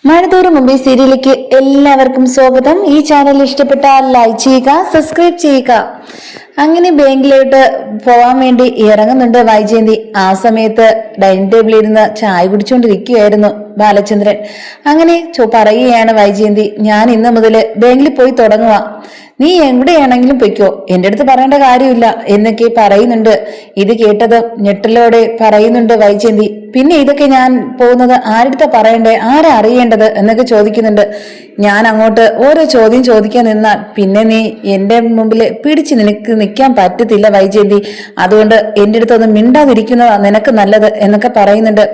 മഴതോറും മുമ്പേ സീരിയലിലേക്ക് എല്ലാവർക്കും സ്വാഗതം. ഈ ചാനൽ ഇഷ്ടപ്പെട്ടാൽ ലൈക്ക് ചെയ്യുക, സബ്സ്ക്രൈബ് ചെയ്യുക. അങ്ങനെ ബാങ്കിലോട്ട് പോവാൻ വേണ്ടി ഇറങ്ങുന്നുണ്ട് വൈജയന്തി. ആ സമയത്ത് ഡൈനിങ് ടേബിളിൽ ഇരുന്ന് ചായ കുടിച്ചുകൊണ്ടിരിക്കുകയായിരുന്നു ബാലചന്ദ്രൻ. അങ്ങനെ പറയുകയാണ് വൈജയന്തി, ഞാൻ ഇന്ന് മുതൽ ബാങ്കിൽ പോയി തുടങ്ങുക, നീ എവിടെയാണെങ്കിലും പൊയ്ക്കോ, എന്റെ അടുത്ത് പറയേണ്ട കാര്യമില്ല എന്നൊക്കെ പറയുന്നുണ്ട്. ഇത് കേട്ടത് ഞെട്ടലോടെ പറയുന്നുണ്ട് വൈജയന്തി, പിന്നെ ഇതൊക്കെ ഞാൻ പോകുന്നത് ആരുടെ പറയണ്ടേ, ആരാ അറിയേണ്ടത് എന്നൊക്കെ ചോദിക്കുന്നുണ്ട്. ഞാൻ അങ്ങോട്ട് ഓരോ ചോദ്യം ചോദിക്കാൻ നിന്നാൽ പിന്നെ നീ എന്റെ മുമ്പിൽ പിടിച്ച് നിനക്ക് നിൽക്കാൻ പറ്റത്തില്ല വൈജയന്തി, അതുകൊണ്ട് എന്റെ അടുത്തൊന്നും മിണ്ടാതിരിക്കുന്നതാ നിനക്ക് നല്ലത് എന്നൊക്കെ പറയുന്നുണ്ട്.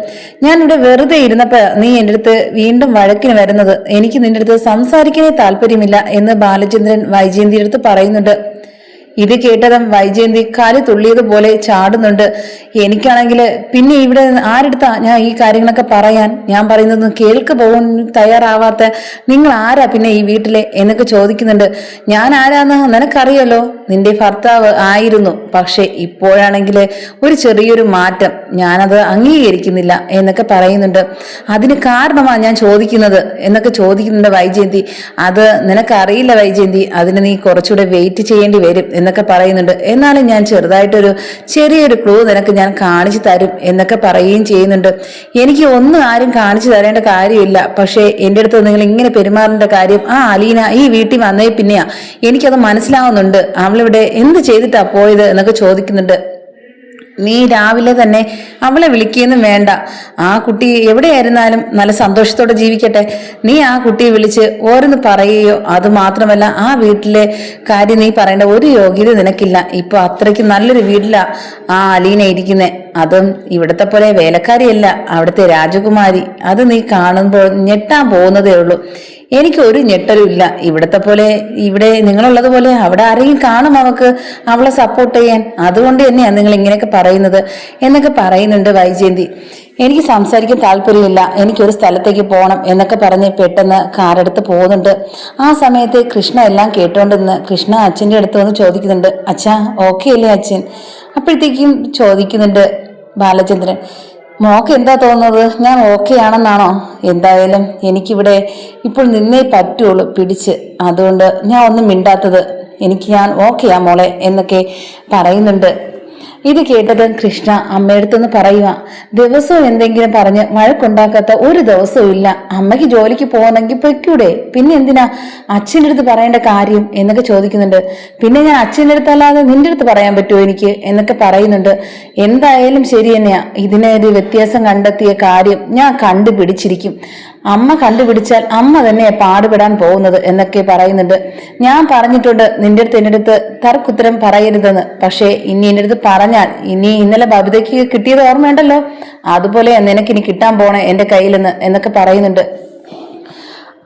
ഞാൻ ഇവിടെ വെറുതെ ഇരുന്നപ്പോ നീ എന്റെ അടുത്ത് വീണ്ടും വഴക്കിന് വരുന്നത്, എനിക്ക് നിന്റെ അടുത്ത് സംസാരിക്കാനേ താല്പര്യമില്ല എന്ന് ബാലചന്ദ്രൻ വൈജയന്തിയുടെ അടുത്ത് പറയുന്നുണ്ട്. ഇത് കേട്ടതും വൈജയന്തി കാല് തുള്ളിയതുപോലെ ചാടുന്നുണ്ട്. എനിക്കാണെങ്കിൽ പിന്നെ ഇവിടെ ആരെടുത്താ ഞാൻ ഈ കാര്യങ്ങളൊക്കെ പറയാൻ, ഞാൻ പറയുന്നത് കേൾക്ക് പോകാൻ തയ്യാറാവാത്ത നിങ്ങൾ ആരാ പിന്നെ ഈ വീട്ടിലെ എന്നൊക്കെ ചോദിക്കുന്നുണ്ട്. ഞാൻ ആരാന്ന് നിനക്കറിയല്ലോ, നിന്റെ ഭർത്താവ് ആയിരുന്നു, പക്ഷെ ഇപ്പോഴാണെങ്കിൽ ഒരു ചെറിയൊരു മാറ്റം, ഞാനത് അംഗീകരിക്കുന്നില്ല എന്നൊക്കെ പറയുന്നുണ്ട്. അതിന് കാരണമാണ് ഞാൻ ചോദിക്കുന്നത് എന്നൊക്കെ ചോദിക്കുന്നുണ്ട് വൈജയന്തി. അത് നിനക്കറിയില്ല വൈജയന്തി, അതിന് നീ കുറച്ചുകൂടെ വെയിറ്റ് ചെയ്യേണ്ടി വരും എന്നൊക്കെ പറയുന്നുണ്ട്. എന്നാലും ഞാൻ ചെറിയൊരു ക്ലൂ നിനക്ക് ഞാൻ കാണിച്ചു തരും എന്നൊക്കെ പറയുകയും ചെയ്യുന്നുണ്ട്. എനിക്ക് ഒന്നും ആരും കാണിച്ചു തരേണ്ട കാര്യമില്ല, പക്ഷേ എൻ്റെ അടുത്ത് നിങ്ങൾ ഇങ്ങനെ പെരുമാറേണ്ട കാര്യം ആ അലീന ഈ വീട്ടിൽ വന്നേ പിന്നെയാ എനിക്കത് മനസ്സിലാവുന്നുണ്ട്. അവളിവിടെ എന്ത് ചെയ്തിട്ടാ പോയത് എന്നൊക്കെ ചോദിക്കുന്നുണ്ട്. നീ രാവിലെ തന്നെ അവളെ വിളിക്കുകയൊന്നും വേണ്ട, ആ കുട്ടി എവിടെയായിരുന്നാലും നല്ല സന്തോഷത്തോടെ ജീവിക്കട്ടെ. നീ ആ കുട്ടിയെ വിളിച്ച് ഓരോന്ന് പറയുകയോ, അത് മാത്രമല്ല ആ വീട്ടിലെ കാര്യം നീ പറയേണ്ട ഒരു യോഗ്യത നിനക്കില്ല. ഇപ്പൊ അത്രയ്ക്ക് നല്ലൊരു വീട്ടിലാ ആ അലീന ഇരിക്കുന്നേ, അതും ഇവിടത്തെ പോലെ വേലക്കാരിയല്ല, അവിടുത്തെ രാജകുമാരി. അത് നീ കാണുമ്പോൾ ഞെട്ടാൻ പോകുന്നതേ ഉള്ളൂ. എനിക്ക് ഒരു ഞെട്ടലും ഇല്ല. ഇവിടത്തെ പോലെ, ഇവിടെ നിങ്ങളുള്ളത് പോലെ അവിടെ ആരെയും കാണും അവളെ സപ്പോർട്ട് ചെയ്യാൻ, അതുകൊണ്ട് തന്നെയാണ് നിങ്ങൾ ഇങ്ങനെയൊക്കെ പറയുന്നത് എന്നൊക്കെ പറയുന്നുണ്ട് വൈജയന്തി. എനിക്ക് സംസാരിക്കാൻ താല്പര്യമില്ല, എനിക്കൊരു സ്ഥലത്തേക്ക് പോകണം എന്നൊക്കെ പറഞ്ഞ് പെട്ടെന്ന് കാറെടുത്ത് പോകുന്നുണ്ട്. ആ സമയത്ത് കൃഷ്ണ എല്ലാം കേട്ടോണ്ടിരുന്ന് കൃഷ്ണ അച്ഛൻ്റെ അടുത്ത് വന്ന് ചോദിക്കുന്നുണ്ട്, അച്ഛാ ഓക്കെ അല്ലേ അച്ഛൻ? അപ്പോഴത്തേക്കും ചോദിക്കുന്നുണ്ട് ബാലചന്ദ്രൻ, മോക്ക് എന്താ തോന്നുന്നത്, ഞാൻ ഓക്കെ ആണെന്നാണോ? എന്തായാലും എനിക്കിവിടെ ഇപ്പോൾ നിന്നേ പറ്റുള്ളൂ പിടിച്ച്, അതുകൊണ്ട് ഞാൻ ഒന്നും മിണ്ടാത്തത്, ഞാൻ ഓക്കെയാ മോളെ എന്നൊക്കെ പറയുന്നുണ്ട്. ഇത് കേട്ടത് കൃഷ്ണ അമ്മയടുത്തൊന്ന് പറയുക, ദിവസവും എന്തെങ്കിലും പറഞ്ഞ് വഴക്കുണ്ടാക്കാത്ത ഒരു ദിവസവും ഇല്ല, അമ്മയ്ക്ക് ജോലിക്ക് പോകുന്നെങ്കിൽ പൊയ്ക്കൂടെ, പിന്നെ എന്തിനാ അച്ഛൻ്റെ അടുത്ത് പറയേണ്ട കാര്യം എന്നൊക്കെ ചോദിക്കുന്നുണ്ട്. പിന്നെ ഞാൻ അച്ഛൻ്റെ അടുത്തല്ലാതെ നിന്റെ അടുത്ത് പറയാൻ പറ്റുമോ എനിക്ക് എന്നൊക്കെ പറയുന്നുണ്ട്. എന്തായാലും ശരി തന്നെയാ, ഇതിനൊരു വ്യത്യാസം കണ്ടെത്തിയ കാര്യം ഞാൻ കണ്ടുപിടിച്ചിരിക്കും, അമ്മ കണ്ടുപിടിച്ചാൽ അമ്മ തന്നെ പാടുപെടാൻ പോകുന്നത് എന്നൊക്കെ പറയുന്നുണ്ട്. ഞാൻ പറഞ്ഞിട്ടുണ്ട് നിന്റെ അടുത്ത് എൻ്റെ അടുത്ത് തർക്കുത്തരം പറയരുതെന്ന്, പക്ഷേ ഇനി എൻ്റെ അടുത്ത് പറഞ്ഞാൽ ഇനി ഇന്നലെ ബബിതയ്ക്ക് കിട്ടിയത് ഓർമ്മയുണ്ടല്ലോ, അതുപോലെ നിനക്കിനി കിട്ടാൻ പോണേ എൻ്റെ കയ്യിൽ നിന്ന് എന്നൊക്കെ പറയുന്നുണ്ട്.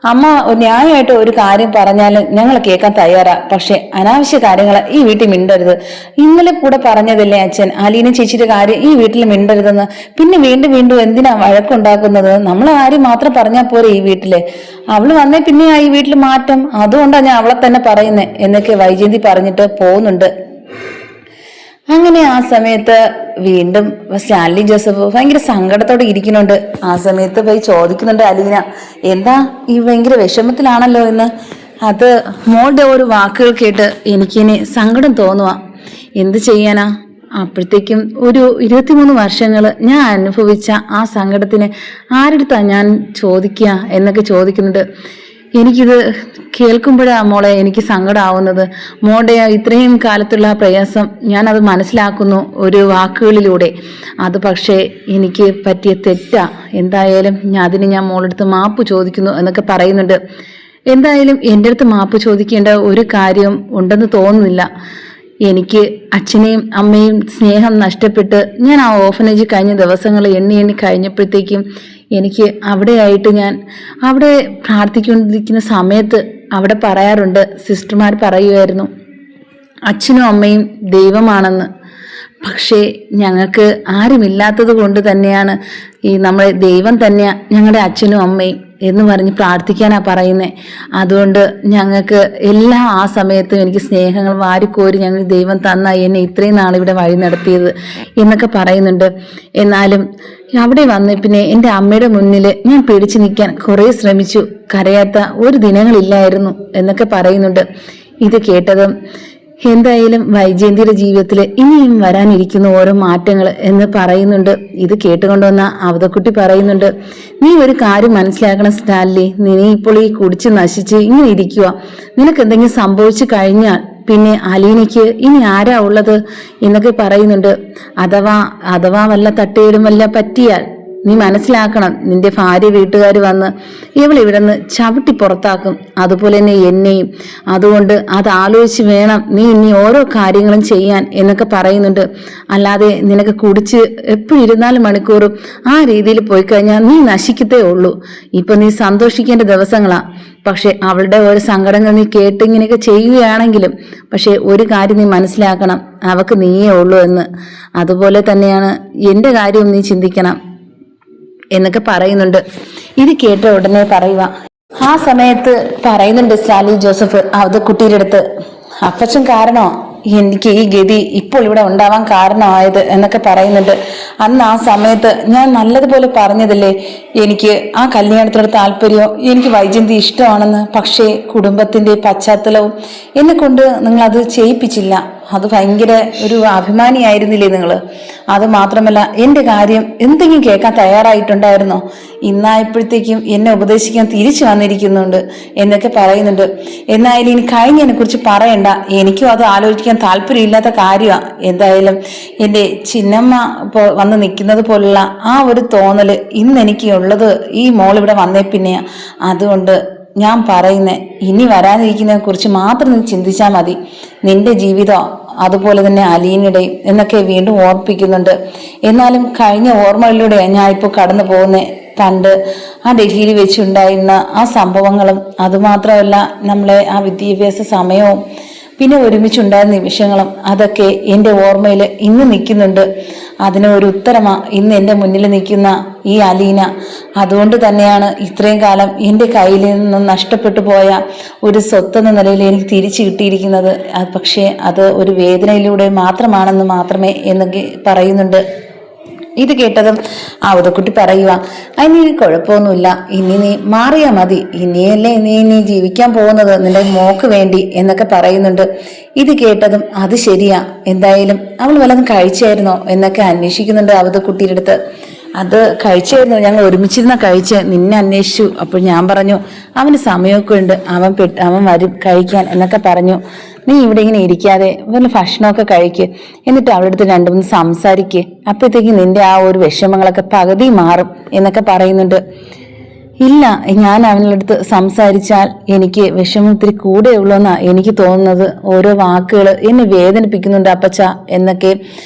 അമ്മ ന്യായമായിട്ട് ഒരു കാര്യം പറഞ്ഞാൽ ഞങ്ങൾ കേൾക്കാൻ തയ്യാറാ, പക്ഷെ അനാവശ്യ കാര്യങ്ങൾ ഈ വീട്ടിൽ മിണ്ടരുത്. ഇന്നലെ കൂടെ പറഞ്ഞതല്ലേ അച്ഛൻ അലീന ചേച്ചിയുടെ കാര്യം ഈ വീട്ടിൽ മിണ്ടരുതെന്ന്, പിന്നെ വീണ്ടും വീണ്ടും എന്തിനാ വഴക്കുണ്ടാക്കുന്നത്? നമ്മൾ ആരും മാത്രം പറഞ്ഞാൽ പോരെ ഈ വീട്ടില്, അവള് വന്നേ പിന്നെ ഈ വീട്ടിൽ മാറ്റം, അതുകൊണ്ടാണ് ഞാൻ അവളെ തന്നെ പറയുന്നേ എന്നൊക്കെ വൈജയന്തി പറഞ്ഞിട്ട് പോകുന്നുണ്ട്. അങ്ങനെ ആ സമയത്ത് വീണ്ടും സ്റ്റാൻലി ജോസഫ് ഭയങ്കര സങ്കടത്തോടെ ഇരിക്കുന്നുണ്ട്. ആ സമയത്ത് പോയി ചോദിക്കുന്നുണ്ട് അലീന, എന്താ ഈ ഭയങ്കര വിഷമത്തിലാണല്ലോ എന്ന്. അത് മോളുടെ ഒരു വാക്കുകൾ കേട്ട് എനിക്കിനി സങ്കടം തോന്നുക, എന്ത് ചെയ്യാനാ? അപ്പോഴത്തേക്കും ഒരു 23 വർഷങ്ങൾ ഞാൻ അനുഭവിച്ച ആ സങ്കടത്തിന് ആരെടുത്താ ഞാൻ ചോദിക്കുക എന്നൊക്കെ ചോദിക്കുന്നുണ്ട്. എനിക്കിത് കേൾക്കുമ്പോഴാ മോളെ എനിക്ക് സങ്കടമാവുന്നത്. മോളുടെ ഇത്രയും കാലത്തുള്ള പ്രയാസം ഞാനത് മനസ്സിലാക്കുന്നു ഒരു വാക്കുകളിലൂടെ, അത് പക്ഷേ എനിക്ക് പറ്റിയ തെറ്റാ. എന്തായാലും അതിന് ഞാൻ മോളെടുത്ത് മാപ്പ് ചോദിക്കുന്നു എന്നൊക്കെ പറയുന്നുണ്ട്. എന്തായാലും എൻ്റെ അടുത്ത് മാപ്പ് ചോദിക്കേണ്ട ഒരു കാര്യം ഉണ്ടെന്ന് തോന്നുന്നില്ല. എനിക്ക് അച്ഛനെയും അമ്മയും സ്നേഹം നഷ്ടപ്പെട്ട് ഞാൻ ആ ഓർഫനേജ് കഴിഞ്ഞ ദിവസങ്ങൾ എണ്ണി കഴിഞ്ഞപ്പോഴത്തേക്കും എനിക്ക് അവിടെയായിട്ട് ഞാൻ അവിടെ പ്രാർത്ഥിക്കൊണ്ടിരിക്കുന്ന സമയത്ത് അവിടെ പറയാറുണ്ട്, സിസ്റ്റർമാർ പറയുമായിരുന്നു അച്ഛനും അമ്മയും ദൈവമാണെന്ന്. പക്ഷേ ഞങ്ങൾക്ക് ആരുമില്ലാത്തത് കൊണ്ട് തന്നെയാണ് ഈ നമ്മളെ ദൈവം തന്നെയാണ് ഞങ്ങളുടെ അച്ഛനും അമ്മയും. എന്ന് പറഞ്ഞ് പ്രാർത്ഥിക്കാനാ പറയുന്നേ. അതുകൊണ്ട് ഞങ്ങൾക്ക് എല്ലാം ആ സമയത്തും എനിക്ക് സ്നേഹങ്ങൾ വാരിക്കോരി ഞങ്ങൾ ദൈവം തന്ന എന്നെ ഇത്രയും നാളിവിടെ വഴി നടത്തിയത് എന്നൊക്കെ പറയുന്നുണ്ട്. എന്നാലും അവിടെ വന്ന് പിന്നെ എൻ്റെ അമ്മയുടെ മുന്നിൽ ഞാൻ പിടിച്ചു നിൽക്കാൻ കുറേ ശ്രമിച്ചു, കരയാത്ത ഒരു ദിനങ്ങളില്ലായിരുന്നു എന്നൊക്കെ പറയുന്നുണ്ട്. ഇത് കേട്ടതും എന്തായാലും വൈജയന്തിയുടെ ജീവിതത്തിൽ ഇനിയും വരാനിരിക്കുന്ന ഓരോ മാറ്റങ്ങൾ എന്ന് പറയുന്നുണ്ട്. ഇത് കേട്ടുകൊണ്ടുവന്ന അവതക്കുട്ടി പറയുന്നുണ്ട്, നീ ഒരു കാര്യം മനസ്സിലാക്കണം സ്റ്റാൻലി, നീ ഇപ്പോൾ ഈ കുടിച്ച് നശിച്ച് ഇങ്ങനെ ഇരിക്കുക. നിനക്ക് എന്തെങ്കിലും സംഭവിച്ചു കഴിഞ്ഞാൽ പിന്നെ അലീനയ്ക്ക് ഇനി ആരാ ഉള്ളത് എന്നൊക്കെ പറയുന്നുണ്ട്. അഥവാ വല്ല തട്ടുകേടും വല്ല പറ്റിയാൽ നീ മനസ്സിലാക്കണം, നിന്റെ ഭാര്യ വീട്ടുകാർ വന്ന് ഇവിടെ നിന്ന് ചവിട്ടി പുറത്താക്കും, അതുപോലെ തന്നെ എന്നെയും. അതുകൊണ്ട് അത് ആലോചിച്ച് വേണം നീ ഇനി ഓരോ കാര്യങ്ങളും ചെയ്യാൻ എന്നൊക്കെ പറയുന്നുണ്ട്. അല്ലാതെ നിനക്ക് കുടിച്ച് എപ്പോഴും 24 മണിക്കൂറും ആ രീതിയിൽ പോയി കഴിഞ്ഞാൽ നീ നശിക്കത്തേ ഉള്ളൂ. ഇപ്പൊ നീ സന്തോഷിക്കേണ്ട ദിവസങ്ങളാ. പക്ഷെ അവളുടെ ഓരോ സങ്കടങ്ങൾ നീ കേട്ട് ഇങ്ങനെയൊക്കെ ചെയ്യുകയാണെങ്കിലും പക്ഷെ ഒരു കാര്യം നീ മനസ്സിലാക്കണം, അവക്ക് നീയേ ഉള്ളൂ എന്ന്. അതുപോലെ തന്നെയാണ് എൻ്റെ കാര്യവും നീ ചിന്തിക്കണം എന്നൊക്കെ പറയുന്നുണ്ട്. ഇത് കേട്ട ഉടനെ പറയുക, ആ സമയത്ത് പറയുന്നുണ്ട് സ്റ്റാൻലി ജോസഫ് അവതക്കുട്ടിയുടെ അടുത്ത്, അപ്പച്ചൻ കാരണോ എനിക്ക് ഈ ഗതി ഇപ്പോൾ ഇവിടെ ഉണ്ടാവാൻ കാരണമായത് എന്നൊക്കെ പറയുന്നുണ്ട്. അന്ന് ആ സമയത്ത് ഞാൻ നല്ലതുപോലെ പറഞ്ഞതില്ലേ, എനിക്ക് ആ കല്യാണത്തിനോട് താല്പര്യം, എനിക്ക് വൈജയന്തി ഇഷ്ടമാണെന്ന്. പക്ഷേ കുടുംബത്തിന്റെ പശ്ചാത്തലവും എന്നെ കൊണ്ട് നിങ്ങൾ അത് ചെയ്യിപ്പിച്ചില്ല. അത് ഭയങ്കര ഒരു അഭിമാനിയായിരുന്നില്ലേ നിങ്ങൾ? അത് മാത്രമല്ല എൻ്റെ കാര്യം എന്തെങ്കിലും കേൾക്കാൻ തയ്യാറായിട്ടുണ്ടായിരുന്നോ? ഇന്നായപ്പോഴത്തേക്കും എന്നെ ഉപദേശിക്കാൻ തിരിച്ചു വന്നിരിക്കുന്നുണ്ട് എന്നൊക്കെ പറയുന്നുണ്ട്. എന്നായാലും ഇനി കഴിഞ്ഞതിനെ കുറിച്ച് പറയണ്ട, എനിക്കും അത് ആലോചിക്കാൻ താല്പര്യമില്ലാത്ത കാര്യമാണ്. എന്തായാലും എൻ്റെ ചിന്നമ്മ വന്ന് നിൽക്കുന്നത് പോലുള്ള ആ ഒരു തോന്നല് ഇന്ന് എനിക്ക് ഉള്ളത് ഈ മോൾ ഇവിടെ വന്നേ പിന്നെയാ. അതുകൊണ്ട് ഞാൻ പറയുന്നേ, ഇനി വരാനിരിക്കുന്നതിനെ കുറിച്ച് മാത്രം നീ ചിന്തിച്ചാൽ മതി. നിന്റെ ജീവിതം അതുപോലെ തന്നെ അലീനയുടെയും എന്നൊക്കെ വീണ്ടും ഓർപ്പിക്കുന്നുണ്ട്. എന്നാലും കഴിഞ്ഞ ഓർമ്മകളിലൂടെ ഞാൻ ഇപ്പോൾ കടന്നു പോകുന്നേ. പണ്ട് ആ ഡൽഹിയിൽ വെച്ചുണ്ടായിരുന്ന ആ സംഭവങ്ങളും അതുമാത്രമല്ല നമ്മളെ ആ വിദ്യാഭ്യാസ സമയവും പിന്നെ ഒരുമിച്ചുണ്ടായിരുന്ന നിമിഷങ്ങളും അതൊക്കെ എൻ്റെ ഓർമ്മയിൽ ഇന്ന് നിൽക്കുന്നുണ്ട്. അതിന് ഒരു ഉത്തരമാ ഇന്ന് എൻ്റെ മുന്നിൽ നിൽക്കുന്ന ഈ അലീന. അതുകൊണ്ട് തന്നെയാണ് ഇത്രയും കാലം എൻ്റെ കയ്യിൽ നിന്നും നഷ്ടപ്പെട്ടു പോയ ഒരു സ്വത്തെന്ന നിലയിൽ എനിക്ക് തിരിച്ചു കിട്ടിയിരിക്കുന്നത്. പക്ഷേ അത് ഒരു വേദനയിലൂടെ മാത്രമാണെന്ന് മാത്രമേ എന്നൊക്കെ പറയുന്നുണ്ട്. ഇത് കേട്ടതും അവതക്കുട്ടി പറയുക, അതിന് കുഴപ്പമൊന്നുമില്ല, ഇനി നീ മാറിയാ മതി, ഇനിയല്ലേ നീ ജീവിക്കാൻ പോകുന്നത് നിന്റെ മോക്ക് വേണ്ടി എന്നൊക്കെ പറയുന്നുണ്ട്. ഇത് കേട്ടതും അത് ശരിയാ, എന്തായാലും അവൾ വല്ലതും കഴിച്ചായിരുന്നോ എന്നൊക്കെ അന്വേഷിക്കുന്നുണ്ട് അവതക്കുട്ടിയുടെ അടുത്ത്. അത് കഴിച്ചായിരുന്നു, ഞങ്ങൾ ഒരുമിച്ചിരുന്ന കഴിച്ച്, നിന്നെ അന്വേഷിച്ചു. അപ്പോൾ ഞാൻ പറഞ്ഞു അവന് സമയമൊക്കെ ഉണ്ട്, അവൻ വരും കഴിക്കാൻ എന്നൊക്കെ പറഞ്ഞു. നീ ഇവിടെ ഇങ്ങനെ ഇരിക്കാതെ വല്ല ഭക്ഷണമൊക്കെ കഴിക്ക്, എന്നിട്ട് അവളുടെ അടുത്ത് 2-3 സംസാരിക്ക്, അപ്പോഴത്തേക്ക് നിന്റെ ആ ഒരു വിഷമങ്ങളൊക്കെ പകുതി മാറും എന്നൊക്കെ പറയുന്നുണ്ട്. ഇല്ല, ഞാൻ അവളുടെ അടുത്ത് സംസാരിച്ചാൽ എനിക്ക് വിഷമം ഇത്തിരി കൂടെയുള്ളൂന്നാ എനിക്ക് തോന്നുന്നത്. ഓരോ വാക്കുകൾ എന്നെ വേദനിപ്പിക്കുന്നുണ്ട് അപ്പച്ച എന്നൊക്കെ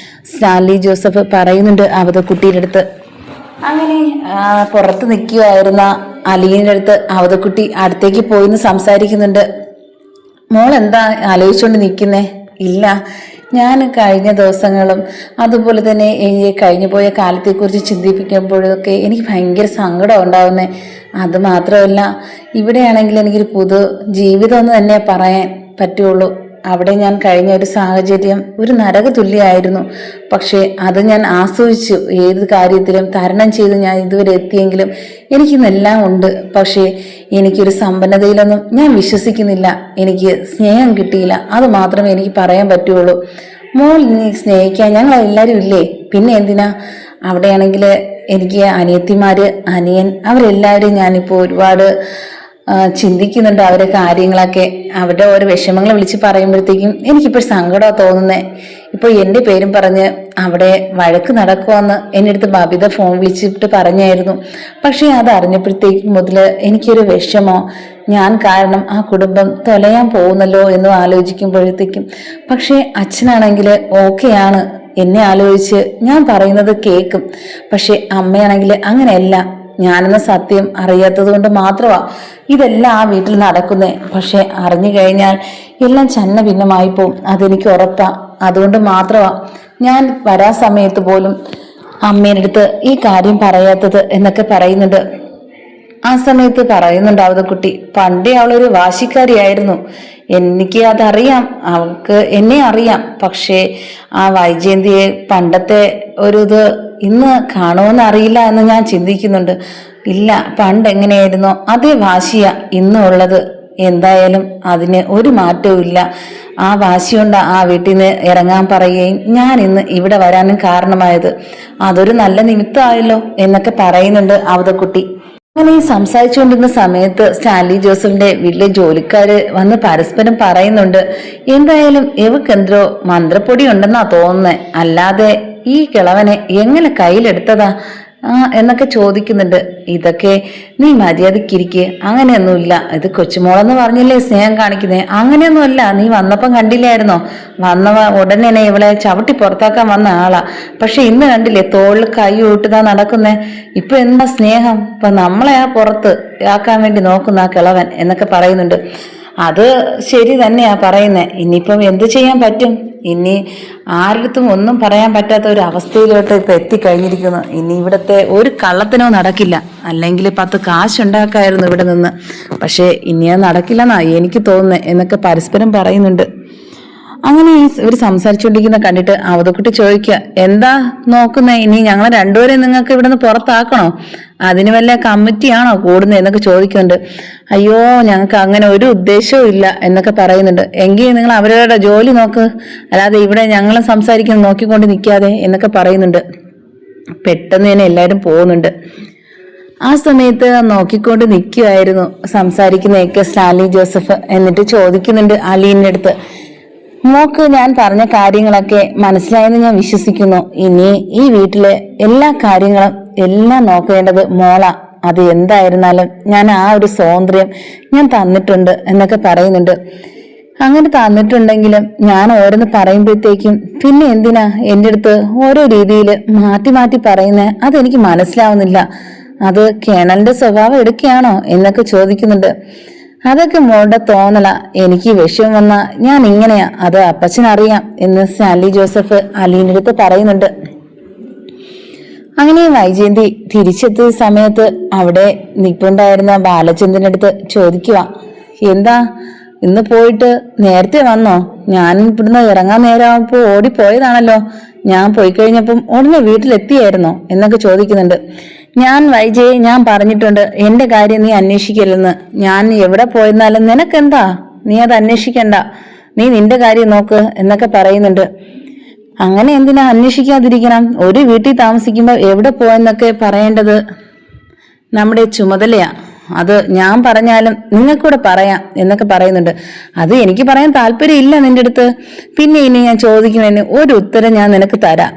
സ്റ്റാൻലി ജോസഫ് പറയുന്നുണ്ട് അവതക്കുട്ടിയുടെ അടുത്ത്. അങ്ങനെ പുറത്ത് നിൽക്കുകയായിരുന്ന അലീനയുടെ അടുത്ത് അവതക്കുട്ടി അടുത്തേക്ക് പോയിന്ന് സംസാരിക്കുന്നുണ്ട്. മോൾ എന്താ ആലോചിച്ചുകൊണ്ട് നിൽക്കുന്നേ? ഇല്ല, ഞാൻ കഴിഞ്ഞ ദിവസങ്ങളും അതുപോലെ തന്നെ എനിക്ക് കഴിഞ്ഞു പോയ കാലത്തെക്കുറിച്ച് ചിന്തിപ്പിക്കുമ്പോഴൊക്കെ എനിക്ക് ഭയങ്കര സങ്കടം ഉണ്ടാവുന്നേ. അത് മാത്രമല്ല, ഇവിടെയാണെങ്കിൽ എനിക്കൊരു പുതു ജീവിതം എന്ന് തന്നെ പറയാൻ പറ്റുള്ളൂ. അവിടെ ഞാൻ കഴിഞ്ഞ ഒരു സാഹചര്യം ഒരു നരക തുല്യമായിരുന്നു. പക്ഷേ അത് ഞാൻ ആസ്വദിച്ചു. ഏത് കാര്യത്തിലും തരണം ചെയ്ത് ഞാൻ ഇതുവരെ എത്തിയെങ്കിലും എനിക്കിന്നെല്ലാം ഉണ്ട്. പക്ഷേ എനിക്കൊരു സമ്പന്നതയിലൊന്നും ഞാൻ വിശ്വസിക്കുന്നില്ല. എനിക്ക് സ്നേഹം കിട്ടിയില്ല, അത് മാത്രമേ എനിക്ക് പറയാൻ പറ്റുള്ളൂ. മോൾ നീ സ്നേഹിക്കാൻ ഞങ്ങൾ എല്ലാവരും ഇല്ലേ? പിന്നെ എന്തിനാ? അവിടെയാണെങ്കിൽ എനിക്ക് അനിയത്തിമാര്, അനിയൻ, അവരെല്ലാവരും ഞാനിപ്പോൾ ഒരുപാട് ചിന്തിക്കുന്നുണ്ട്. അവരെ കാര്യങ്ങളൊക്കെ, അവരുടെ ഓരോ വിഷമങ്ങൾ വിളിച്ച് പറയുമ്പോഴത്തേക്കും എനിക്കിപ്പോൾ സങ്കടമാണ് തോന്നുന്നേ. ഇപ്പോൾ എൻ്റെ പേരും പറഞ്ഞ് അവിടെ വഴക്ക് നടക്കുമെന്ന് എൻ്റെ അടുത്ത് ബബിത ഫോൺ വിളിച്ചിട്ട് പറഞ്ഞായിരുന്നു. പക്ഷേ അത് അറിഞ്ഞപ്പോഴത്തേക്കും മുതൽ എനിക്കൊരു വിഷമോ, ഞാൻ കാരണം ആ കുടുംബം തൊലയാൻ പോകുന്നല്ലോ എന്ന് ആലോചിക്കുമ്പോഴത്തേക്കും. പക്ഷേ അച്ഛനാണെങ്കിൽ ഓക്കെയാണ്, എന്നെ ആലോചിച്ച് ഞാൻ പറയുന്നത് കേൾക്കും. പക്ഷെ അമ്മയാണെങ്കിൽ അങ്ങനെയല്ല. ഞാനെന്ന സത്യം അറിയാത്തത് കൊണ്ട് മാത്രമാ ഇതെല്ലാം ആ വീട്ടിൽ നടക്കുന്നേ. പക്ഷെ അറിഞ്ഞു കഴിഞ്ഞാൽ എല്ലാം ചന്ന ഭിന്നമായി പോവും, അതെനിക്ക് ഉറപ്പാ. അതുകൊണ്ട് മാത്രമാ ഞാൻ വരാൻ സമയത്ത് പോലും അമ്മേൻ്റെ അടുത്ത് ഈ കാര്യം പറയാത്തത് എന്നൊക്കെ പറയുന്നുണ്ട്. ആ സമയത്ത് പറയുന്നുണ്ട് അവതക്കുട്ടി, പണ്ടേ അവളൊരു വാശിക്കാരിയായിരുന്നു. എനിക്ക് അതറിയാം, അവൾക്ക് എന്നെ അറിയാം. പക്ഷേ ആ വൈജയന്തിയെ പണ്ടത്തെ ഒരു ഇത് ഇന്ന് കാണുമെന്ന് അറിയില്ല എന്ന് ഞാൻ ചിന്തിക്കുന്നുണ്ട്. ഇല്ല, പണ്ട് എങ്ങനെയായിരുന്നോ അതേ വാശിയാ ഇന്നും ഉള്ളത്. എന്തായാലും അതിന് ഒരു മാറ്റവും ഇല്ല. ആ വാശി കൊണ്ട് ആ വീട്ടിൽ നിന്ന് ഇറങ്ങാൻ പറയുകയും ഞാൻ ഇന്ന് ഇവിടെ വരാനും കാരണമായത്. അതൊരു നല്ല നിമിത്തമായല്ലോ എന്നൊക്കെ പറയുന്നുണ്ട് അവതക്കുട്ടി. അങ്ങനെ ഈ സംസാരിച്ചുകൊണ്ടിരുന്ന സമയത്ത് സ്റ്റാൻലി ജോസഫിന്റെ വീട്ടിലെ ജോലിക്കാര് വന്ന് പരസ്പരം പറയുന്നുണ്ട്, എന്തായാലും ഇവക്കെന്തോ മന്ത്രപ്പൊടി ഉണ്ടെന്നാ തോന്നുന്നേ, അല്ലാതെ ഈ കിളവനെ എങ്ങനെ കയ്യിലെടുത്തതാ എന്നൊക്കെ ചോദിക്കുന്നുണ്ട്. ഇതൊക്കെ നീ മര്യാദക്കിരിക്കെ, അങ്ങനെയൊന്നുമില്ല. ഇത് കൊച്ചുമോളെന്ന് പറഞ്ഞില്ലേ സ്നേഹം കാണിക്കുന്നേ, അങ്ങനെയൊന്നുമല്ല. നീ വന്നപ്പം കണ്ടില്ലായിരുന്നോ? വന്നവ ഉടനെ ഇവളെ ചവിട്ടി പുറത്താക്കാൻ വന്ന ആളാ. പക്ഷെ ഇന്ന് കണ്ടില്ലേ തോളിൽ കൈ ഊട്ടുതാ നടക്കുന്നേ. ഇപ്പൊ എന്താ സ്നേഹം? ഇപ്പൊ നമ്മളെ പുറത്ത് ആക്കാൻ വേണ്ടി നോക്കുന്ന ആ കിളവൻ എന്നൊക്കെ പറയുന്നുണ്ട്. അത് ശരി തന്നെയാ പറയുന്നേ. ഇനിയിപ്പം എന്ത് ചെയ്യാൻ പറ്റും? ഇനി ആരടുത്തും ഒന്നും പറയാൻ പറ്റാത്ത ഒരു അവസ്ഥയിലോട്ട് ഇപ്പൊ എത്തിക്കഴിഞ്ഞിരിക്കുന്നു. ഇനി ഇവിടത്തെ ഒരു കള്ളത്തിനോ നടക്കില്ല. അല്ലെങ്കിൽ 10 കാശുണ്ടാക്കായിരുന്നു ഇവിടെ നിന്ന്. പക്ഷെ ഇനി അത് നടക്കില്ലെന്നാ എനിക്ക് തോന്നുന്നേ എന്നൊക്കെ പരസ്പരം പറയുന്നുണ്ട്. അങ്ങനെ ഇവർ സംസാരിച്ചുകൊണ്ടിരിക്കുന്ന കണ്ടിട്ട് അവതക്കുട്ടി ചോദിക്കുക, എന്താ നോക്കുന്നേ? ഇനി ഞങ്ങൾ രണ്ടുപേരെ നിങ്ങൾക്ക് ഇവിടെ നിന്ന് പുറത്താക്കണോ? അതിന് വല്ല കമ്മിറ്റിയാണോ കൂടുന്നത് എന്നൊക്കെ ചോദിക്കുന്നുണ്ട്. അയ്യോ, ഞങ്ങൾക്ക് അങ്ങനെ ഒരു ഉദ്ദേശവും ഇല്ല എന്നൊക്കെ പറയുന്നുണ്ട്. എങ്കിൽ നിങ്ങൾ അവരവരുടെ ജോലി നോക്ക്, അല്ലാതെ ഇവിടെ ഞങ്ങൾ സംസാരിക്കുന്നത് നോക്കിക്കൊണ്ട് നിൽക്കാതെ എന്നൊക്കെ പറയുന്നുണ്ട്. പെട്ടെന്ന് തന്നെ എല്ലാവരും പോകുന്നുണ്ട്. ആ സമയത്ത് നോക്കിക്കൊണ്ട് നിൽക്കുമായിരുന്നു സംസാരിക്കുന്നതൊക്കെ സ്റ്റാൻലി ജോസഫ്. എന്നിട്ട് ചോദിക്കുന്നുണ്ട് അലീന്റെ അടുത്ത്, മോക്ക് ഞാൻ പറഞ്ഞ കാര്യങ്ങളൊക്കെ മനസ്സിലായെന്ന് ഞാൻ വിശ്വസിക്കുന്നു. ഇനി ഈ വീട്ടിലെ എല്ലാ കാര്യങ്ങളും എല്ലാം നോക്കേണ്ടത് മോളാ. അത് എന്തായിരുന്നാലും ഞാൻ ആ ഒരു സ്വാതന്ത്ര്യം ഞാൻ തന്നിട്ടുണ്ട് എന്നൊക്കെ പറയുന്നുണ്ട്. അങ്ങനെ തന്നിട്ടുണ്ടെങ്കിലും ഞാൻ ഓരോന്ന് പറയുമ്പോഴത്തേക്കും പിന്നെ എന്തിനാ എൻ്റെ അടുത്ത് ഓരോ രീതിയിൽ മാറ്റി മാറ്റി പറയുന്നേ? അതെനിക്ക് മനസ്സിലാവുന്നില്ല. അത് കേണലിന്റെ സ്വഭാവം എടുക്കുകയാണോ എന്നൊക്കെ ചോദിക്കുന്നുണ്ട്. അതൊക്കെ മോളുടെ തോന്നല. എനിക്ക് വിഷയം വന്ന ഞാൻ ഇങ്ങനെയാ, അത് അപ്പച്ചനറിയാം എന്ന് സ്റ്റാൻലി ജോസഫ് അലീന്റെ അടുത്ത് പറയുന്നുണ്ട്. അങ്ങനെ വൈജയന്തി തിരിച്ചെത്തിയ സമയത്ത് അവിടെ നിൽപ്പുണ്ടായിരുന്ന ബാലചന്ദ്രന്റെ അടുത്ത് ചോദിക്കുക, എന്താ ഇന്ന് പോയിട്ട് നേരത്തെ വന്നോ? ഞാൻ ഇവിടുന്ന് ഇറങ്ങാൻ നേരമാകുമ്പോ ഓടിപ്പോയതാണല്ലോ. ഞാൻ പോയി കഴിഞ്ഞപ്പം ഉടനെ വീട്ടിലെത്തിയായിരുന്നോ എന്നൊക്കെ ചോദിക്കുന്നുണ്ട്. ഞാൻ പറഞ്ഞിട്ടുണ്ട് എന്റെ കാര്യം നീ അന്വേഷിക്കല്ലെന്ന്. ഞാൻ എവിടെ പോയിരുന്നാലും നിനക്കെന്താ? നീ അത് അന്വേഷിക്കണ്ട, നീ നിന്റെ കാര്യം നോക്ക് എന്നൊക്കെ പറയുന്നുണ്ട്. അങ്ങനെ എന്തിനാ അന്വേഷിക്കാതിരിക്കണം? ഒരു വീട്ടിൽ താമസിക്കുമ്പോൾ എവിടെ പോയെന്നൊക്കെ പറയേണ്ടത് നമ്മുടെ ചുമതലയാ. അത് ഞാൻ പറഞ്ഞാലും നിങ്ങൾക്കൂടെ പറയാം എന്നൊക്കെ പറയുന്നുണ്ട്. അത് എനിക്ക് പറയാൻ താല്പര്യം ഇല്ല നിന്റെ അടുത്ത്. പിന്നെ ഇനി ഞാൻ ചോദിക്കുന്നതിന് ഒരു ഉത്തരം ഞാൻ നിനക്ക് തരാം.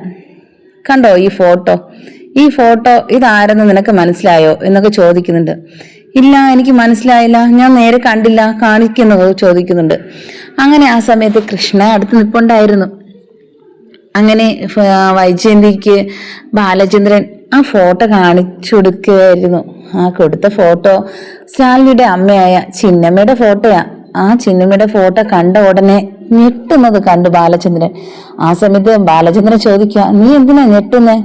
കണ്ടോ ഈ ഫോട്ടോ ഇതാരെന്ന് നിനക്ക് മനസ്സിലായോ എന്നൊക്കെ ചോദിക്കുന്നുണ്ട്. ഇല്ല, എനിക്ക് മനസ്സിലായില്ല, ഞാൻ നേരെ കണ്ടില്ല, കാണിക്കുന്നത് ചോദിക്കുന്നുണ്ട്. അങ്ങനെ ആ സമയത്ത് കൃഷ്ണ അടുത്ത് നിൽപ്പുണ്ടായിരുന്നു. അങ്ങനെ വൈജയന്തിക്ക് ബാലചന്ദ്രൻ ആ ഫോട്ടോ കാണിച്ചു കൊടുക്കുകയായിരുന്നു. ആ കൊടുത്ത ഫോട്ടോ സ്റ്റാലിനിയുടെ അമ്മയായ ചിന്നമ്മയുടെ ഫോട്ടോയാ. ആ ചിന്നമ്മയുടെ ഫോട്ടോ കണ്ട ഉടനെ ഞെട്ടുന്നത് കണ്ടു ബാലചന്ദ്രൻ. ആ സമയത്ത് ബാലചന്ദ്രൻ ചോദിക്കുക, നീ എന്തിനാ ഞെട്ടുന്നേ?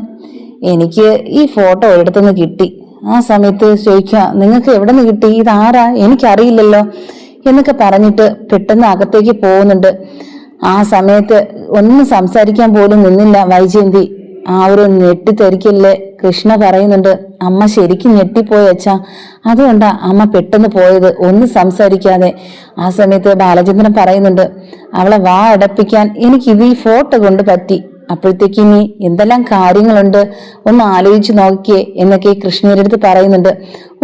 എനിക്ക് ഈ ഫോട്ടോ ഒരിടത്തുനിന്ന് കിട്ടി. ആ സമയത്ത് ചോദിക്കുക, നിങ്ങൾക്ക് എവിടെ നിന്ന് കിട്ടി? ഇതാരാ? എനിക്കറിയില്ലല്ലോ എന്നൊക്കെ പറഞ്ഞിട്ട് പെട്ടെന്ന് അകത്തേക്ക് പോകുന്നുണ്ട്. ആ സമയത്ത് ഒന്നും സംസാരിക്കാൻ പോലും നിന്നില്ല വൈജയന്തി. ആ ഒരു ഞെട്ടിത്തെറിക്കല്ലേ കൃഷ്ണ പറയുന്നുണ്ട്. അമ്മ ശരിക്കും ഞെട്ടിപ്പോയി അച്ഛാ, അതുകൊണ്ടാ അമ്മ പെട്ടെന്ന് പോയത്, ഒന്നും സംസാരിക്കാതെ. ആ സമയത്ത് ബാലചന്ദ്രൻ പറയുന്നുണ്ട്, അവളെ വാ അടപ്പിക്കാൻ എനിക്കിത് ഈ ഫോട്ടോ കൊണ്ട് പറ്റി. അപ്പോഴത്തേക്ക് ഇനി എന്തെല്ലാം കാര്യങ്ങളുണ്ട്, ഒന്ന് ആലോചിച്ച് നോക്കിയേ എന്നൊക്കെ കൃഷ്ണയുടെ അടുത്ത് പറയുന്നുണ്ട്.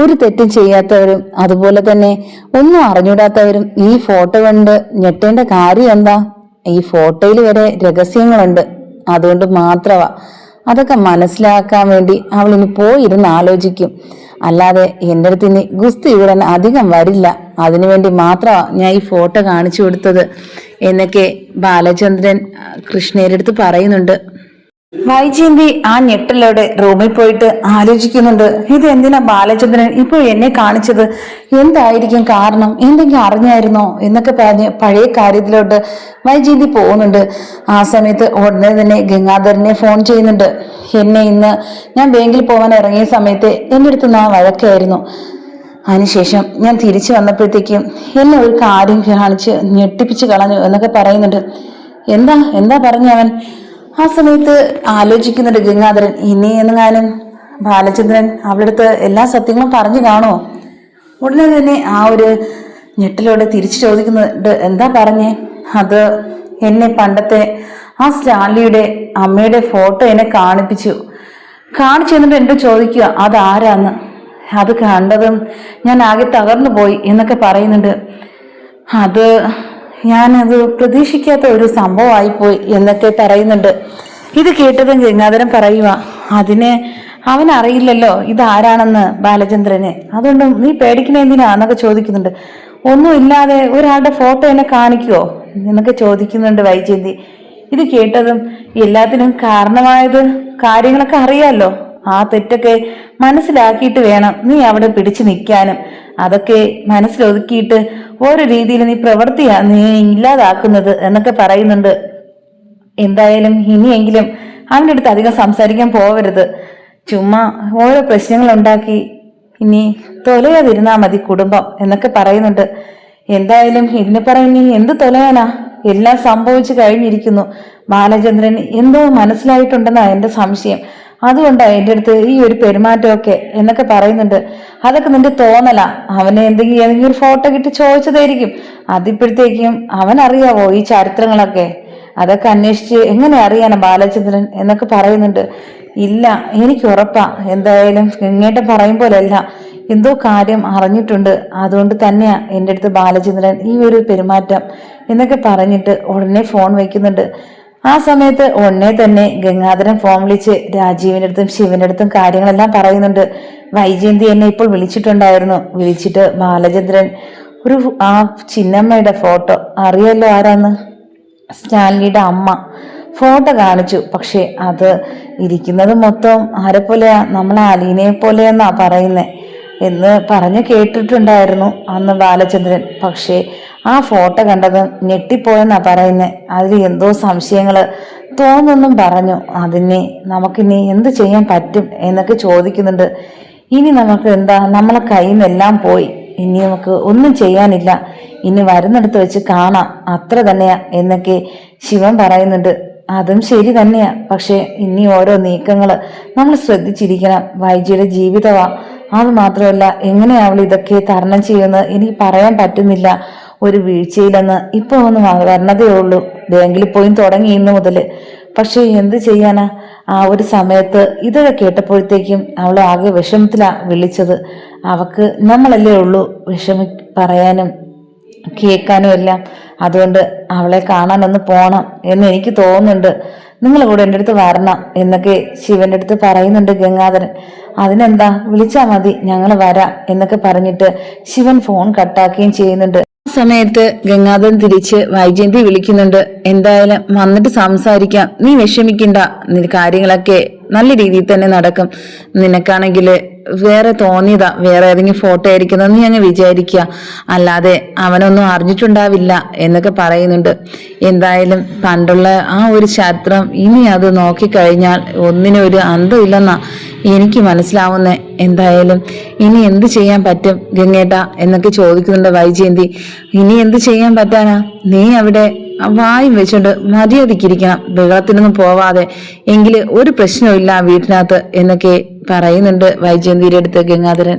ഒരു തെറ്റും ചെയ്യാത്തവരും അതുപോലെ തന്നെ ഒന്നും അറിഞ്ഞൂടാത്തവരും ഈ ഫോട്ടോ കൊണ്ട് ഞെട്ടേണ്ട കാര്യം എന്താ? ഈ ഫോട്ടോയിൽ വരെ രഹസ്യങ്ങളുണ്ട്, അതുകൊണ്ട് മാത്രമാ. അതൊക്കെ മനസ്സിലാക്കാൻ വേണ്ടി അവൾ ഇനി പോയിരുന്ന് ആലോചിക്കും. അല്ലാതെ എൻ്റെ അടുത്ത് ഇനി ഗുസ്തി വിടാൻ അധികം വരില്ല. അതിനുവേണ്ടി മാത്രമാ ഞാൻ ഈ ഫോട്ടോ കാണിച്ചു കൊടുത്തത് എന്നൊക്കെ ബാലചന്ദ്രൻ കൃഷ്ണയുടെ അടുത്ത് പറയുന്നുണ്ട്. വൈജയന്തി ആ ഞെട്ടലോടെ റൂമിൽ പോയിട്ട് ആലോചിക്കുന്നുണ്ട്. ഇത് എന്തിനാ ബാലചന്ദ്രൻ ഇപ്പോൾ എന്നെ കാണിച്ചത്? എന്തായിരിക്കും കാരണം? എന്തെങ്കിലും അറിഞ്ഞായിരുന്നോ എന്നൊക്കെ പറഞ്ഞ് പഴയ കാര്യത്തിലോട്ട് വൈജയന്തി പോകുന്നുണ്ട്. ആ സമയത്ത് ഉടനെ തന്നെ ഗംഗാധരനെ ഫോൺ ചെയ്യുന്നുണ്ട്. എന്നെ ഇന്ന് ഞാൻ ബാങ്കിൽ പോകാൻ ഇറങ്ങിയ സമയത്ത് എൻ്റെ അടുത്ത് ഞാൻ വഴക്കായിരുന്നു. അതിനുശേഷം ഞാൻ തിരിച്ചു വന്നപ്പോഴത്തേക്കും എന്നെ ഒരു കാര്യം കാണിച്ച് ഞെട്ടിപ്പിച്ച് കളഞ്ഞു എന്നൊക്കെ പറയുന്നുണ്ട്. എന്താ എന്താ പറഞ്ഞു അവൻ? ആ സമയത്ത് ആലോചിക്കുന്നുണ്ട് ഗംഗാധരൻ. ഇനി എന്നെങ്ങാനും ബാലചന്ദ്രൻ അവളുടെ അടുത്ത് എല്ലാ സത്യങ്ങളും പറഞ്ഞു കാണുമോ? ഉടനെ തന്നെ ആ ഒരു ഞെട്ടലോടെ തിരിച്ചു ചോദിക്കുന്നുണ്ട്. എന്താ പറഞ്ഞേ? അത് എന്നെ പണ്ടത്തെ ആ സ്റ്റാൻലിയുടെ അമ്മയുടെ ഫോട്ടോ എന്നെ കാണിച്ചു എന്നിട്ട് എന്നോട് ചോദിക്കുക അതാരാന്ന്. അത് കണ്ടതും ഞാൻ ആകെ തകർന്നു പോയി എന്നൊക്കെ പറയുന്നുണ്ട്. ഞാനത് പ്രതീക്ഷിക്കാത്ത ഒരു സംഭവമായിപ്പോയി എന്നൊക്കെ പറയുന്നുണ്ട്. ഇത് കേട്ടതും ഗംഗാധരൻ പറയുക, അതിന് അവനറിയില്ലല്ലോ ഇതാരാണെന്ന് ബാലചന്ദ്രന്, അതുകൊണ്ട് നീ പേടിക്കണ എന്തിനാന്നൊക്കെ ചോദിക്കുന്നുണ്ട്. ഒന്നുമില്ലാതെ ഒരാളുടെ ഫോട്ടോ എന്നെ കാണിക്കുവോ എന്നൊക്കെ ചോദിക്കുന്നുണ്ട് വൈജയന്തി. ഇത് കേട്ടതും എല്ലാത്തിനും കാരണമായത് കാര്യങ്ങളൊക്കെ അറിയാലോ, ആ തെറ്റൊക്കെ മനസ്സിലാക്കിയിട്ട് വേണം നീ അവിടെ പിടിച്ചു നിൽക്കാനും. അതൊക്കെ മനസ്സിലൊതുക്കിയിട്ട് ഓരോ രീതിയിൽ നീ പ്രവൃത്തിയാ നീ ഇല്ലാതാക്കുന്നത് എന്നൊക്കെ പറയുന്നുണ്ട്. എന്തായാലും ഇനിയെങ്കിലും അവൻ്റെ അടുത്ത് അധികം സംസാരിക്കാൻ പോവരുത്. ചുമ്മാ ഓരോ പ്രശ്നങ്ങൾ ഉണ്ടാക്കി ഇനി തൊലയാതിരുന്നാ മതി കുടുംബം എന്നൊക്കെ പറയുന്നുണ്ട്. എന്തായാലും ഇതിനെ പറയുന്ന എന്ത് തൊലയാനാ? എല്ലാം സംഭവിച്ചു കഴിഞ്ഞിരിക്കുന്നു. ബാലചന്ദ്രൻ എന്തോ മനസ്സിലായിട്ടുണ്ടെന്നാ എന്റെ സംശയം. അതുകൊണ്ടാ എന്റെ അടുത്ത് ഈ ഒരു പെരുമാറ്റമൊക്കെ എന്നൊക്കെ പറയുന്നുണ്ട്. അതൊക്കെ നിന്റെ തോന്നലാ. അവനെ ഏതെങ്കിലും ഒരു ഫോട്ടോ കിട്ടി ചോദിച്ചതായിരിക്കും. അതിപ്പോഴത്തേക്കും അവനറിയാവോ ഈ ചരിത്രങ്ങളൊക്കെ? അതൊക്കെ അന്വേഷിച്ച് എങ്ങനെ അറിയാനാ ബാലചന്ദ്രൻ എന്നൊക്കെ പറയുന്നുണ്ട്. ഇല്ല, എനിക്ക് ഉറപ്പാ. എന്തായാലും ഇങ്ങേട്ടൻ പറയും പോലെയല്ല, എന്തോ കാര്യം അറിഞ്ഞിട്ടുണ്ട്. അതുകൊണ്ട് തന്നെയാ എൻ്റെ അടുത്ത് ബാലചന്ദ്രൻ ഈ ഒരു പെരുമാറ്റം എന്നൊക്കെ പറഞ്ഞിട്ട് ഉടനെ ഫോൺ വയ്ക്കുന്നുണ്ട്. ആ സമയത്ത് ഉടനെ തന്നെ ഗംഗാധരൻ ഫോൺ വിളിച്ച് രാജീവിന്റെ അടുത്തും ശിവന്റെ അടുത്തും കാര്യങ്ങളെല്ലാം പറയുന്നുണ്ട്. വൈജയന്തി എന്നെ ഇപ്പോൾ വിളിച്ചിട്ട് ബാലചന്ദ്രൻ ആ ചിന്നമ്മയുടെ ഫോട്ടോ, അറിയാലോ ആരാന്ന്, സ്റ്റാൻലിയുടെ അമ്മ, ഫോട്ടോ കാണിച്ചു. പക്ഷെ അത് ഇരിക്കുന്നത് മൊത്തം ആരെ പോലെയാ? നമ്മളെ അലീനയെ പോലെയെന്നാ പറയുന്നേ എന്ന് പറഞ്ഞു കേട്ടിട്ടുണ്ടായിരുന്നു അന്ന് ബാലചന്ദ്രൻ. പക്ഷേ ആ ഫോട്ടോ കണ്ടത് ഞെട്ടിപ്പോയെന്നാ പറയുന്നേ. അതിൽ എന്തോ സംശയങ്ങള് തോന്നുന്നും പറഞ്ഞു. നമുക്കിനി എന്ത് ചെയ്യാൻ പറ്റും എന്നൊക്കെ ചോദിക്കുന്നുണ്ട്. ഇനി നമുക്ക് എന്താ, നമ്മളെ കയ്യിൽ നിന്നെല്ലാം പോയി, ഇനി നമുക്ക് ഒന്നും ചെയ്യാനില്ല, ഇനി വരുന്നിടത്ത് വെച്ച് കാണാം, അത്ര തന്നെയാ എന്നൊക്കെ ശിവൻ പറയുന്നുണ്ട്. അതും ശരി തന്നെയാ. പക്ഷെ ഇനി ഓരോ നീക്കങ്ങള് നമ്മൾ ശ്രദ്ധിച്ചിരിക്കണം. വൈജിയുടെ ജീവിതമാ. അത് മാത്രമല്ല, എങ്ങനെ അവൾ ഇതൊക്കെ തരണം ചെയ്യുമെന്ന് എനിക്ക് പറയാൻ പറ്റുന്നില്ല. ഒരു വീഴ്ചയിലെന്ന് ഇപ്പൊ ഒന്ന് വരണതേ ഉള്ളൂ. ബാങ്കിൽ പോയി തുടങ്ങി ഇന്ന് മുതല്. പക്ഷെ എന്ത് ചെയ്യാനാ? ആ ഒരു സമയത്ത് ഇതൊക്കെ കേട്ടപ്പോഴത്തേക്കും അവൾ ആകെ വിഷമത്തിലാ വിളിച്ചത്. അവക്ക് നമ്മളല്ലേ ഉള്ളൂ പറയാനും കേൾക്കാനും എല്ലാം. അതുകൊണ്ട് അവളെ കാണാനൊന്ന് പോണം എന്ന് എനിക്ക് തോന്നുന്നുണ്ട്. നിങ്ങൾ കൂടെ എൻ്റെ അടുത്ത് വരണം എന്നൊക്കെ ശിവന്റെ അടുത്ത് പറയുന്നുണ്ട് ഗംഗാധരൻ. അതിനെന്താ, വിളിച്ചാ മതി, ഞങ്ങൾ വരാം എന്നൊക്കെ പറഞ്ഞിട്ട് ശിവൻ ഫോൺ കട്ടാക്കുകയും ചെയ്യുന്നുണ്ട്. ആ സമയത്ത് ഗംഗാധരൻ തിരിച്ച് വൈജയന്തി വിളിക്കുന്നുണ്ട്. എന്തായാലും വന്നിട്ട് സംസാരിക്കാം, നീ വിഷമിക്കണ്ട, കാര്യങ്ങളൊക്കെ നല്ല രീതിയിൽ തന്നെ നടക്കും. നിനക്കാണെങ്കിൽ വേറെ തോന്നിയതാ, വേറെ ഏതെങ്കിലും ഫോട്ടോ ആയിരിക്കുന്നത് നീ അങ്ങ് വിചാരിക്കുക, അല്ലാതെ അവനൊന്നും അറിഞ്ഞിട്ടുണ്ടാവില്ല എന്നൊക്കെ പറയുന്നുണ്ട്. എന്തായാലും പണ്ടുള്ള ആ ഒരു ചരിത്രം ഇനി അത് നോക്കിക്കഴിഞ്ഞാൽ ഒന്നിനും ഒരു അന്തമില്ലെന്നാ എനിക്ക് മനസ്സിലാവുന്നേ. എന്തായാലും ഇനി എന്ത് ചെയ്യാൻ പറ്റും ഗംഗേട്ട എന്നൊക്കെ ചോദിക്കുന്നുണ്ട് വൈജയന്തി. ഇനി എന്ത് ചെയ്യാൻ പറ്റാനാ? നീ അവിടെ വായും വെച്ചോണ്ട് മര്യാദക്കിരിക്കണം, ബഹളത്തിനൊന്നും പോവാതെ, എങ്കില് ഒരു പ്രശ്നമില്ല വീട്ടിനകത്ത് എന്നൊക്കെ പറയുന്നുണ്ട് വൈജയന്തിയുടെ അടുത്ത് ഗംഗാധരൻ.